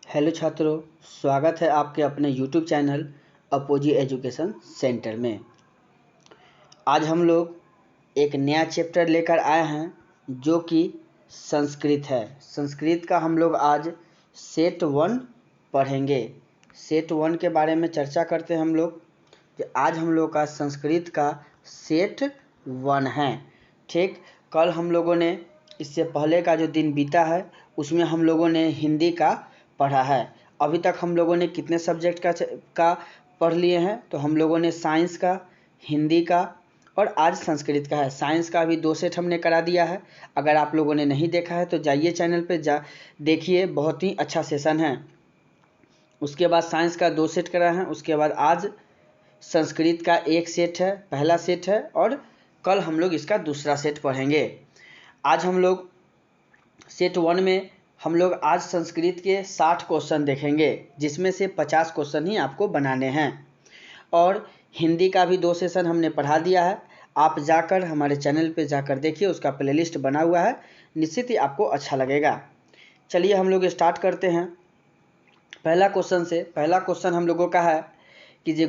Hello छात्रों, स्वागत है आपके अपने YouTube channel apogee education centre में। आज हम लोग एक नया चैप्टर लेकर आए हैं जो कि संस्कृत है। संस्कृत का हम लोग आज सेट 1 पढ़ेंगे। सेट 1 के बारे में चर्चा करते हैं हम लोग कि आज हम लोग का संस्कृत का सेट 1 है। ठीक, कल हम लोगों ने इससे पहले का जो दिन बीता है उसमें हम लोगों ने हिंदी का पढ़ा है। अभी तक हम लोगों ने कितने सब्जेक्ट का पढ़ लिए हैं? तो हम लोगों ने साइंस का, हिंदी का और आज संस्कृत का है। साइंस का भी 2 सेट हमने करा दिया है। अगर आप लोगों ने नहीं देखा है तो जाइए चैनल पे देखिए, बहुत ही अच्छा सेशन है। उसके बाद साइंस का 2 सेट करा है। उसके बाद आज संस्कृत का 1 सेट है, पहला सेट है, और कल हम लोग इसका दूसरा सेट पढ़ेंगे। आज हम लोग सेट 1 में हम लोग आज संस्कृत के 60 क्वेश्चन देखेंगे, जिसमें से 50 क्वेश्चन ही आपको बनाने हैं। और हिंदी का भी 2 सेशन हमने पढ़ा दिया है। आप जाकर हमारे चैनल पे जाकर देखिए, उसका प्लेलिस्ट बना हुआ है, निश्चित ही आपको अच्छा लगेगा। चलिए हम लोग स्टार्ट करते हैं पहला क्वेश्चन से। पहला क्वेश्चन हम लोगों का है कि जो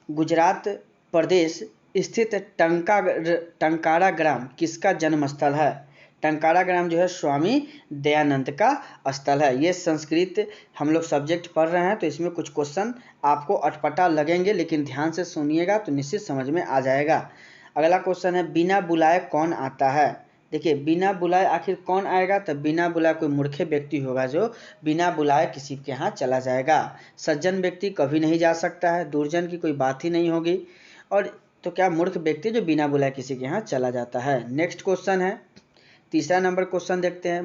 गुजरात प्रदेश स्थित टंकारा ग्राम किसका जन्म स्थल है? टंकारा ग्राम जो है स्वामी दयानंद का स्थल है। ये संस्कृत हम लोग सब्जेक्ट पढ़ रहे हैं तो इसमें कुछ क्वेश्चन आपको अटपटा लगेंगे, लेकिन ध्यान से सुनिएगा तो निश्चित समझ में आ जाएगा। अगला क्वेश्चन है, बिना बुलाए कौन आता है? देखिए, बिना बुलाए आखिर कौन आएगा? तो बिना बुलाए कोई मूर्ख व्यक्ति होगा जो बिना बुलाए किसी के यहाँ चला जाएगा। सज्जन व्यक्ति कभी नहीं जा सकता है, दुर्जन की कोई बात ही नहीं होगी, और तो क्या मूर्ख व्यक्ति जो बिना बुलाए किसी के यहाँ चला जाता है। नेक्स्ट क्वेश्चन है, तीसरा नंबर क्वेश्चन देखते हैं।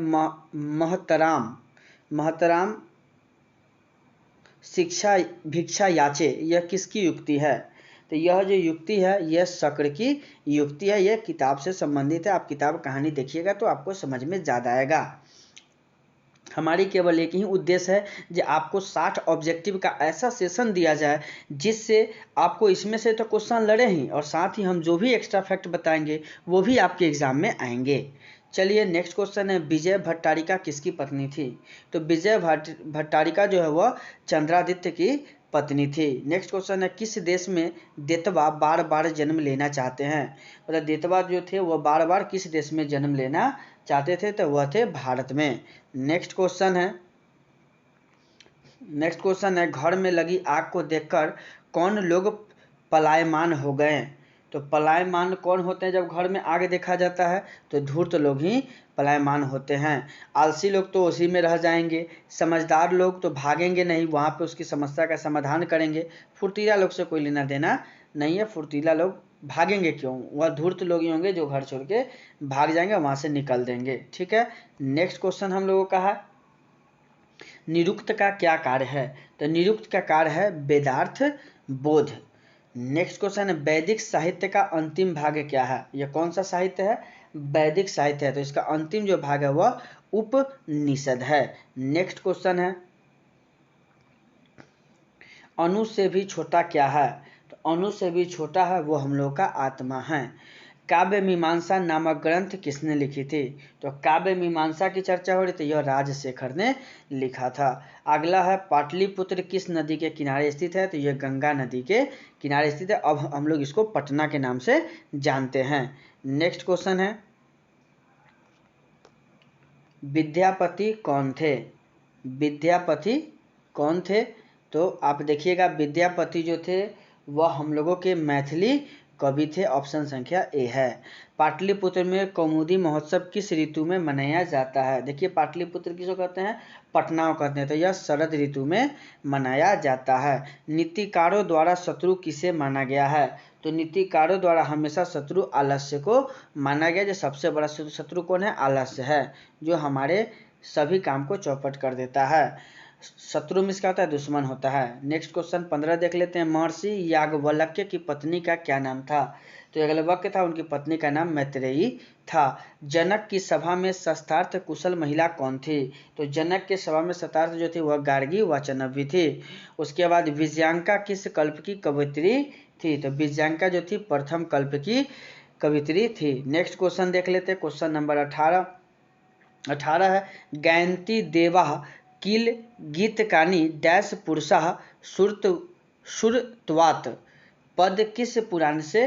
महतराम शिक्षा भिक्षा याचे, यह किसकी युक्ति है? तो यह जो युक्ति है यह शक्र की युक्ति है। यह किताब से संबंधित है। आप किताब कहानी देखिएगा तो आपको समझ में ज़्यादा आएगा। हमारी केवल एक ही उद्देश्य है कि आपको 60 ऑब्जेक्टिव का ऐसा सेशन दिया जाए जिससे आपको इसमें से तो क्वेश्चन लड़े ही, और साथ ही हम जो भी एक्स्ट्रा फैक्ट बताएंगे वो भी आपके एग्जाम में आएंगे। चलिए नेक्स्ट क्वेश्चन है, विजय भट्टारिका किसकी पत्नी थी? तो विजय भट्टारिका जो है वह चंद्रादित्य की पत्नी थी। नेक्स्ट क्वेश्चन है, किस देश में देतवा बार बार जन्म लेना चाहते हैं? मतलब देतवा जो थे वह बार बार किस देश में जन्म लेना चाहते थे? तो वह थे भारत में। नेक्स्ट क्वेश्चन है, घर में लगी आग को देखकर कौन लोग पलायमान हो गए? तो पलायमान कौन होते हैं जब घर में आग देखा जाता है? तो धूर्त लोग ही पलायमान होते हैं। आलसी लोग तो उसी में रह जाएंगे, समझदार लोग तो भागेंगे नहीं, वहाँ पे उसकी समस्या का समाधान करेंगे। फुर्तीला लोग से कोई लेना देना नहीं है, फुर्तीला लोग भागेंगे क्यों? वह धूर्त लोग ही होंगे जो घर छोड़ के भाग जाएंगे, वहाँ से निकल देंगे। ठीक है, नेक्स्ट क्वेश्चन हम लोगों का है, निरुक्त का क्या कार्य है? तो निरुक्त का कार्य है वेदार्थ बोध। नेक्स्ट क्वेश्चन है, वैदिक साहित्य का अंतिम भाग क्या है? यह कौन सा साहित्य है? वैदिक साहित्य है, तो इसका अंतिम जो भाग है वह उपनिषद है। नेक्स्ट क्वेश्चन है, अणु से भी छोटा क्या है? तो अणु से भी छोटा है वो हम लोग का आत्मा है। काव्य मीमांसा नामक ग्रंथ किसने लिखी थी? तो काव्य मीमांसा की चर्चा हो रही थी, यह राजशेखर ने लिखा था। अगला है, पाटलिपुत्र किस नदी के किनारे स्थित है? तो यह गंगा नदी के किनारे स्थित है। अब हम लोग इसको पटना के नाम से जानते हैं। नेक्स्ट क्वेश्चन है, विद्यापति कौन थे? विद्यापति कौन थे? तो आप देखिएगा, विद्यापति जो थे वह हम लोगों के मैथिली कवि थे। ऑप्शन संख्या ए है। पाटलिपुत्र में कौमुदी महोत्सव किस ऋतु में मनाया जाता है? देखिए, पाटलिपुत्र किसको कहते हैं? पटना को कहते हैं, तो यह शरद ऋतु में मनाया जाता है। नीतिकारों द्वारा शत्रु किसे माना गया है? तो नीतिकारों द्वारा हमेशा शत्रु आलस्य को माना गया। जो सबसे बड़ा शत्रु कौन है? आलस्य है, जो हमारे सभी काम को चौपट कर देता है। शत्रु में इसका होता है दुश्मन होता है। नेक्स्ट क्वेश्चन 15 देख लेते हैं, महर्षि याज्ञवल्क्य की पत्नी का क्या नाम था? तो याज्ञवल्क्य था, उनकी पत्नी का नाम मैत्रेयी था। जनक की सभा में शस्त्रार्थ कुशल महिला कौन थी? तो जनक के सभा में शस्त्रार्थ जो थी वह गार्गी वाचनव्य थी। उसके बाद विजयांका किस कल्प की कवयित्री थी? तो विजयांका जो थी प्रथम कल्प की कवयित्री थी। नेक्स्ट क्वेश्चन देख लेते हैं, क्वेश्चन नंबर 18 है, गायंती देवा किल गीतकानी डैश पुरुषः सुरत्वात् पद किस पुराण से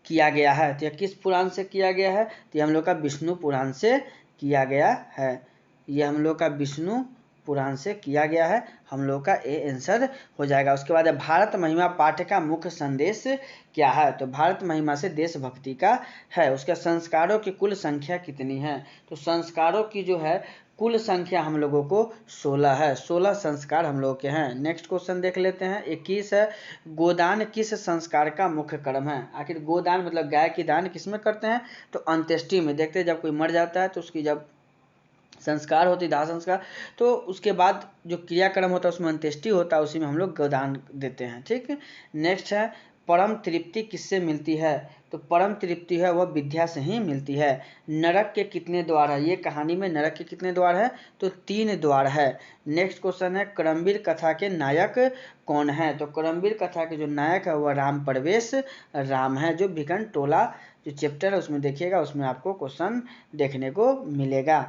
किया गया है? तो यह किस पुराण से किया गया है? तो ये हम लोग का विष्णु पुराण से किया गया है। ये हम लोग का विष्णु पुराण से किया गया है, हम लोग का ए आंसर हो जाएगा। उसके बाद भारत महिमा पाठ का मुख्य संदेश क्या है? तो भारत महिमा से देशभक्ति का है। उसके संस्कारों की कुल संख्या कितनी है? तो संस्कारों की जो है कुल संख्या हम लोगों को 16 है। 16 संस्कार हम लोग के हैं। नेक्स्ट क्वेश्चन देख लेते हैं। 21 है, गोदान किस संस्कार का मुख्य कर्म है? आखिर गोदान मतलब गाय की दान किस में करते हैं? तो अंत्येष्टि में। देखते हैं जब कोई मर जाता है तो उसकी जब संस्कार होती है, दाह संस्कार, तो उसके बाद जो क्रियाक्रम होता है उसमें अंत्येष्टि होता है, उसी में हम लोग गोदान देते हैं। ठीक है। नेक्स्ट है, परम तृप्ति किससे मिलती है? तो परम तृप्ति है वह विद्या से ही मिलती है। नरक के कितने द्वार है? ये कहानी में नरक के कितने द्वार है? तो 3 द्वार है। नेक्स्ट क्वेश्चन है, करमवीर कथा के नायक कौन है? तो करमवीर कथा के जो नायक है वह राम प्रवेश राम है। जो भिखन टोला जो चैप्टर है उसमें देखिएगा, उसमें आपको क्वेश्चन देखने को मिलेगा।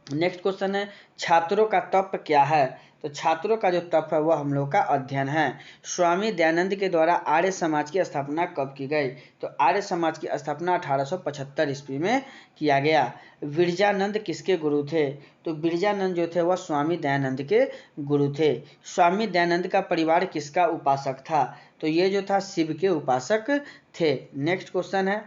नेक्स्ट क्वेश्चन है, छात्रों का तप क्या है? तो छात्रों का जो तप है वह हम लोग का अध्ययन है। स्वामी दयानंद के द्वारा आर्य समाज की स्थापना कब की गई? तो आर्य समाज की स्थापना 1875 ईस्वी में किया गया। विरजानंद किसके गुरु थे? तो विरजानंद जो थे वह स्वामी दयानंद के गुरु थे। स्वामी दयानंद का परिवार किसका उपासक था? तो ये जो था शिव के उपासक थे। नेक्स्ट क्वेश्चन है,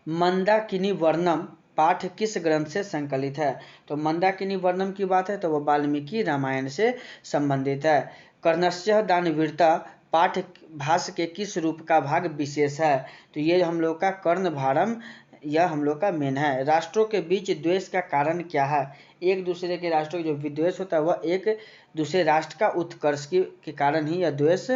मंदाकिनी वर्णम पाठ किस ग्रंथ से संकलित है? तो मंदाकिनी वर्णम की बात है तो वह वाल्मीकि रामायण से संबंधित है। कर्णस्य दानवीरता पाठ भाष्य के किस रूप का भाग विशेष है? तो ये हम लोग का कर्ण भारम, यह हम लोग का मेन है। राष्ट्रों के बीच द्वेष का कारण क्या है? एक दूसरे के राष्ट्रों के जो विद्वेष होता है वह एक दूसरे राष्ट्र का उत्कर्ष के कारण ही यह द्वेष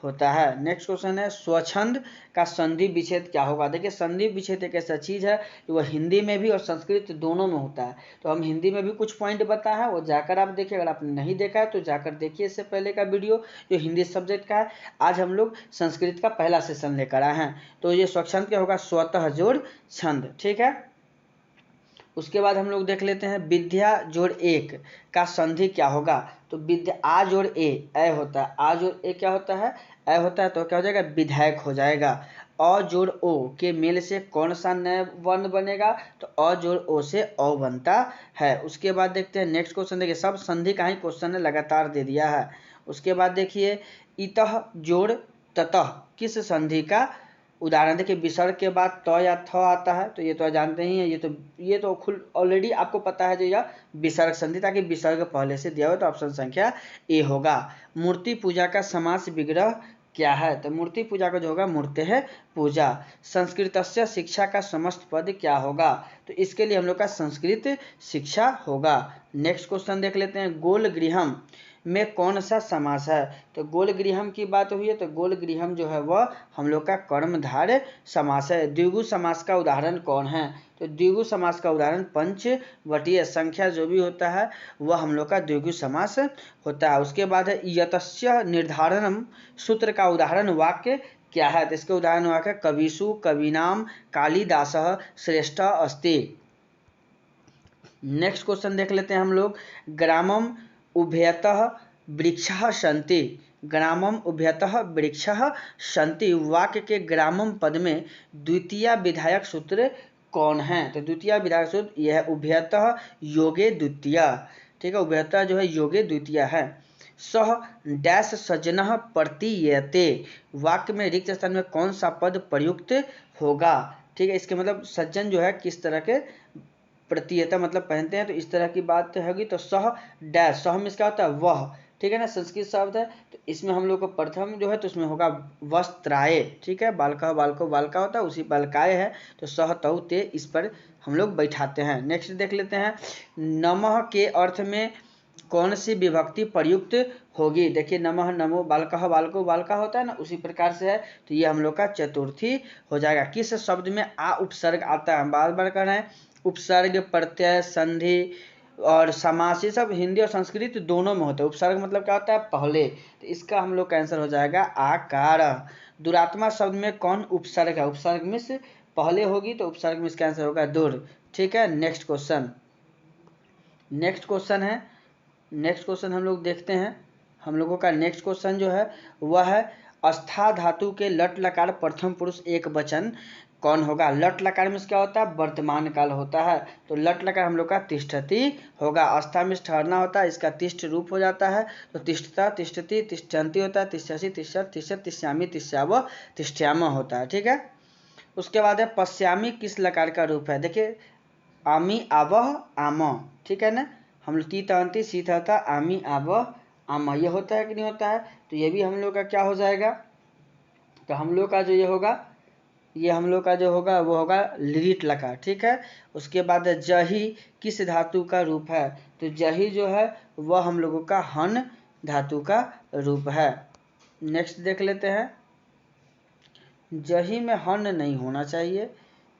होता है। नेक्स्ट क्वेश्चन है, स्वच्छंद का संधि विच्छेद क्या होगा? देखिए संधि विच्छेद एक ऐसा चीज है जो वह हिंदी में भी और संस्कृत दोनों में होता है। तो हम हिंदी में भी कुछ पॉइंट बताए हैं, वो जाकर आप देखिए। अगर आपने नहीं देखा है तो जाकर देखिए इससे पहले का वीडियो जो हिंदी सब्जेक्ट का है। आज हम लोग संस्कृत का पहला सेशन लेकर आए हैं। तो ये स्वच्छंद क्या होगा? स्वतः जोड़ छंद। ठीक है। उसके बाद हम लोग देख लेते हैं, विद्या जोड़ एक का संधि क्या होगा? तो विद्या आ जोड़ ए होता है, आ जोड़ ए क्या होता है? ए होता है, तो क्या हो जाएगा? विधायक हो जाएगा। अ जोड़ ओ के मेल से कौन सा नया वर्ण बनेगा? तो अ जोड़ ओ से अ बनता है। उसके बाद देखते हैं नेक्स्ट क्वेश्चन। देखिए सब संधि का ही क्वेश्चन है, लगातार दे दिया है। उसके बाद देखिए, इतः जोड़ ततः किस संधि का उदाहरण? देखिए विसर्ग के बाद त या थ आता है, तो ये तो जानते ही हैं। ये तो खुल ऑलरेडी आपको पता है जो यह विसर्ग संधि, ताकि विसर्ग पहले से दिया हो। तो ऑप्शन संख्या ए होगा। मूर्ति पूजा का समास विग्रह क्या है? तो मूर्ति पूजा का जो होगा मूर्ति है पूजा। संस्कृतस्य शिक्षा का समस्त पद क्या होगा? तो इसके लिए हम लोग का संस्कृत शिक्षा होगा। नेक्स्ट क्वेश्चन देख लेते हैं, गोल गृहम में कौन सा समास है? तो गोल गृहम की बात हुई है, तो गोल गृहम जो है वह हम लोग का कर्मधारय समास है। द्विगु समास का उदाहरण कौन है? तो द्विगु समास का उदाहरण पंचवटीय संख्या जो भी होता है वह हम लोग का द्विगु समास होता है। उसके बाद है, यतस्य निर्धारणम सूत्र का उदाहरण वाक्य क्या है? तो इसके उदाहरण वाक्य कविषु कविनाम कालिदासः श्रेष्ठ अस्ति। नेक्स्ट क्वेश्चन देख लेते हैं हम लोग, ग्रामम उभयतः वृक्षः सन्ति। ग्रामम उभयतः वृक्षः सन्ति वाक्य के ग्रामम पद में द्वितीय विधायक सूत्र कौन है? तो द्वितीय विधायक सूत्र यह है, उभयतः योगे द्वितीय। ठीक है, उभयतः जो है योगे द्वितीय है। सह डैश सज्जनः प्रतीयते वाक्य में रिक्त स्थान में कौन सा पद प्रयुक्त होगा? ठीक है, इसके मतलब सज्जन जो है किस तरह के प्रतीयता मतलब पहनते हैं, तो इस तरह की बात होगी। तो सह डैश, सह में इसका होता है वह। ठीक है ना, संस्कृत शब्द है, तो इसमें हम लोग को प्रथम जो है तो उसमें होगा वस्त्राय। ठीक है, बालका बालको बालका होता है, उसी बालकाय है, तो सह तौ ते इस पर हम लोग बैठाते हैं। नेक्स्ट देख लेते हैं, नमः के अर्थ में कौन सी विभक्ति प्रयुक्त होगी? देखिए नमः नमो बालकः बालको बालका होता है ना, उसी प्रकार से है, तो ये हम लोग का चतुर्थी हो जाएगा। किस शब्द में आ उपसर्ग आता है? हम बार बार कर रहे हैं, उपसर्ग प्रत्यय संधि और समास, ये सब हिंदी और संस्कृत दोनों में होता है। उपसर्ग मतलब क्या होता है? पहले, तो इसका हम लोग का आंसर हो जाएगा आकार। दुरात्मा शब्द में कौन उपसर्ग है? उपसर्ग में से पहले होगी, तो उपसर्ग में इसका आंसर होगा दुर। ठीक है। नेक्स्ट क्वेश्चन है, नेक्स्ट क्वेश्चन हम लोग देखते हैं। हम लोगों का नेक्स्ट क्वेश्चन जो है वह है अस्था धातु के लट लकार प्रथम पुरुष एक वचन कौन होगा। लट लकार में क्या होता है, वर्तमान काल होता है, तो लट लकार हम लोग का तिष्ठति होगा। अस्था में ठहरना होता है, इसका तिष्ठ रूप हो जाता है, तो तिष्ठता तिष्ठति तिष्ठन्ति होता है, तिष्ठसि तिष्ठत तिष्ठत तिष्यामि तिष्याव तिष्ठ्याम होता है। ठीक है, उसके बाद है पश्यामी किस लकार का रूप है। देखिए आमी आवह आम, ठीक है ना, हम लोग ती तंती सी था आमी आवह आम, ये होता है कि नहीं होता है, तो ये भी हम लोग का क्या हो जाएगा, तो हम लोग का जो ये होगा, ये हम लोग का जो होगा वो होगा लिट लकार। ठीक है, उसके बाद जही किस धातु का रूप है, तो जही जो है वह हम लोगों का हन धातु का रूप है। नेक्स्ट देख लेते हैं, जही में हन नहीं होना चाहिए,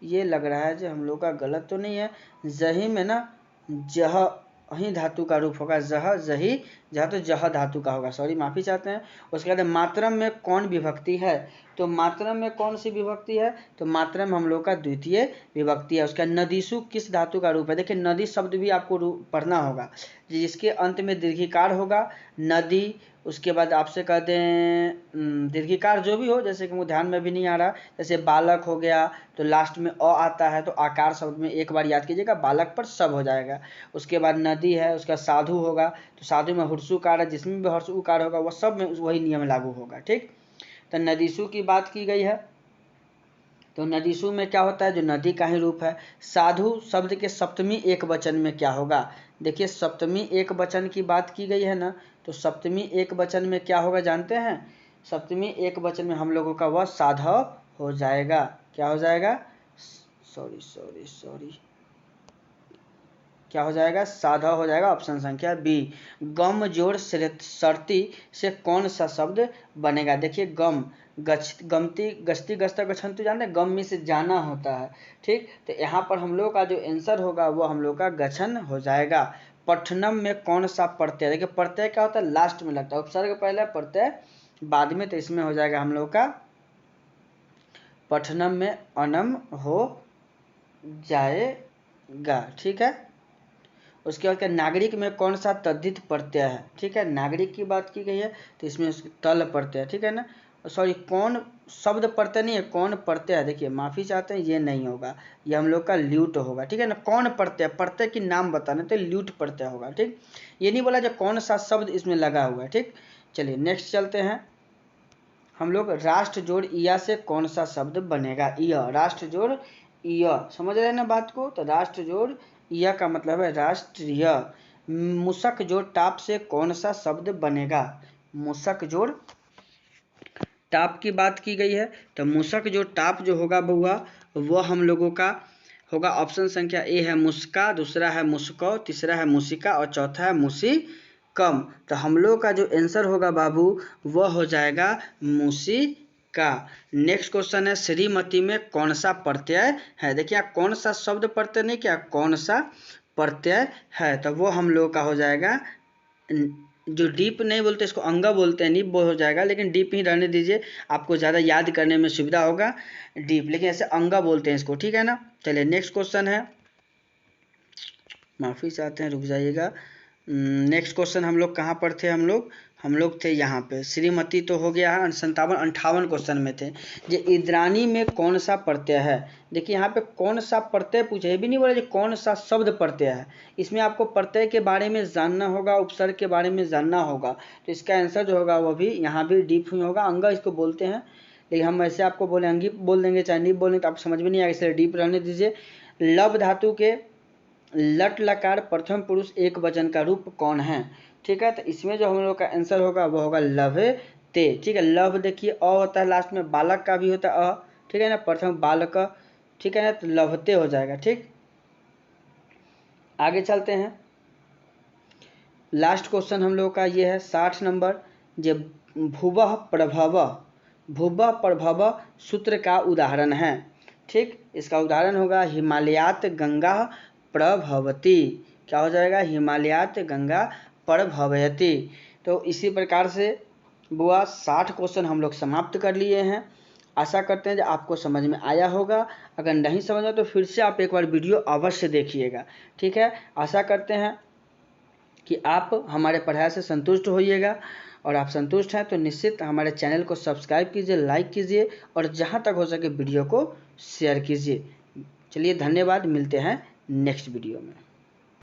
ये लग रहा है जो हम लोग का गलत तो नहीं है। जही में ना जह ही धातु का रूप होगा, जह जही जहाँ, तो जह धातु का होगा, सॉरी माफ़ी चाहते हैं। उसके बाद मात्रम में कौन विभक्ति है, तो मात्रम में कौन सी विभक्ति है, तो मात्रम हम लोग का द्वितीय विभक्ति है। उसका नदीसु किस धातु का रूप है। देखिए नदी शब्द भी आपको पढ़ना होगा, जिसके अंत में दीर्घिकार होगा, नदी। उसके बाद आपसे कह दें दीर्घिकार जो भी हो, जैसे कि मुझे ध्यान में भी नहीं आ रहा, जैसे बालक हो गया तो लास्ट में अ आता है, तो आकार शब्द में एक बार याद कीजिएगा, बालक पर सब हो जाएगा। उसके बाद नदी है, उसका साधु होगा, तो साधु में हुर्सुकार है, जिसमें भी हर्षुकार होगा वह सब में वही नियम लागू होगा। ठीक, तो नदीसु की बात की गई है, तो नदीसु में क्या होता है, जो नदी का ही रूप है। साधु शब्द के सप्तमी एक वचन में क्या होगा, देखिए सप्तमी एक वचन की बात की गई है ना, तो सप्तमी एक वचन में क्या होगा जानते हैं, सप्तमी एक वचन में हम लोगों का वह साधव हो जाएगा। क्या हो जाएगा, सॉरी क्या हो जाएगा, साधव हो जाएगा, ऑप्शन संख्या बी। गम जोड़ शर्ती से कौन सा शब्द बनेगा। देखिए गम गमती गश्ती गस्ता गछन, तो जानते हैं गम में से जाना होता है। ठीक, तो यहाँ पर हम लोग का जो आंसर होगा वो हम लोग का गछन हो जाएगा। पठनम में कौन सा प्रत्यय, देखिए प्रत्यय क्या होता है, लास्ट में लगता है, उपसर्ग पहले प्रत्यय बाद में, तो इसमें हो जाएगा हम लोग का पठनम में अनम हो जाएगा। ठीक है, उसके बाद क्या नागरिक में कौन सा तद्धित प्रत्यय है। ठीक है, नागरिक की बात की गई है, तो इसमें तल प्रत्यय, ठीक है ना, सॉरी कौन शब्द प्रत्यय नहीं है, कौन प्रत्यय है। देखिए माफ़ी चाहते हैं, ये नहीं होगा, ये हम लोग का ल्यूट होगा। ठीक है ना, कौन प्रत्यय, प्रत्यय की नाम बताना, तो ल्यूट प्रत्यय होगा। ठीक, ये नहीं बोला जो कौन सा शब्द इसमें लगा हुआ है। ठीक, चलिए नेक्स्ट चलते हैं हम लोग। राष्ट्र जोड़ इया से कौन सा शब्द बनेगा, इया, राष्ट्र जोड़ इया, समझ रहे हैं ना बात को, तो राष्ट्र जोड़ इया का मतलब है राष्ट्रीय। मुसक जोड़ टाप से कौन सा शब्द बनेगा, मुसक जोड़ टाप की बात की गई है, तो मूसक जो टाप जो होगा बउआ वो हम लोगों का होगा ऑप्शन संख्या ए है मुस्का, दूसरा है मुस्को, तीसरा है मुसिका और चौथा है मुसिकम। तो हम लोग का जो आंसर होगा बाबू वह हो जाएगा मुसिका। नेक्स्ट क्वेश्चन है श्रीमती में कौन सा प्रत्यय है। देखिए कौन सा शब्द प्रत्यय नहीं, क्या कौन सा प्रत्यय है, तो वो हम लोग का हो जाएगा, जो डीप नहीं बोलते इसको अंगा बोलते हैं, डीप हो जाएगा, लेकिन डीप ही रहने दीजिए, आपको ज़्यादा याद करने में सुविधा होगा डीप, लेकिन ऐसे अंगा बोलते हैं इसको। ठीक है ना, चलिए नेक्स्ट क्वेश्चन है, माफ़ी चाहते हैं रुक जाइएगा। नेक्स्ट क्वेश्चन हम लोग कहाँ पर थे, हम लोग थे यहाँ पे, श्रीमती तो हो गया है, 57-58 क्वेश्चन में थे। जो इंद्राणी में कौन सा प्रत्यय है। देखिए यहाँ पे कौन सा प्रत्यय पूछा, ये भी नहीं बोला जो कौन सा शब्द प्रत्यय है, इसमें आपको प्रत्यय के बारे में जानना होगा, उपसर्ग के बारे में जानना होगा, तो इसका आंसर जो होगा वो भी यहाँ भी डीप ही होगा, अंगा इसको बोलते हैं, लेकिन हम ऐसे आपको बोले अंगी बोल देंगे चाहे डीप बोलेंगे तो आप समझ में नहीं आएगा, इसलिए डीप रहने दीजिए। लब धातु के लट लकार प्रथम पुरुष एक वचन का रूप कौन है। ठीक है, तो इसमें जो हम लोग का आंसर होगा वो होगा लभे ते। ठीक है, लभ देखिए अ होता है लास्ट में, बालक का भी होता है अ, ठीक है ना, प्रथम बालक, ठीक है ना, तो लभते हो जाएगा। ठीक, आगे चलते हैं, लास्ट क्वेश्चन हम लोग का ये है 60 नंबर, जो भुवः प्रभव सूत्र का उदाहरण है। ठीक, इसका उदाहरण होगा हिमालयात गंगा प्रभवती। क्या हो जाएगा, हिमालयात गंगा प्रभवयति। तो इसी प्रकार से बुआ 60 क्वेश्चन हम लोग समाप्त कर लिए हैं। आशा करते हैं कि आपको समझ में आया होगा, अगर नहीं समझ में तो फिर से आप एक बार वीडियो अवश्य देखिएगा। ठीक है, आशा करते हैं कि आप हमारे पढ़ाई से संतुष्ट होइएगा, और आप संतुष्ट हैं तो निश्चित हमारे चैनल को सब्सक्राइब कीजिए, लाइक कीजिए और जहां तक हो सके वीडियो को शेयर कीजिए। चलिए धन्यवाद, मिलते हैं नेक्स्ट वीडियो में।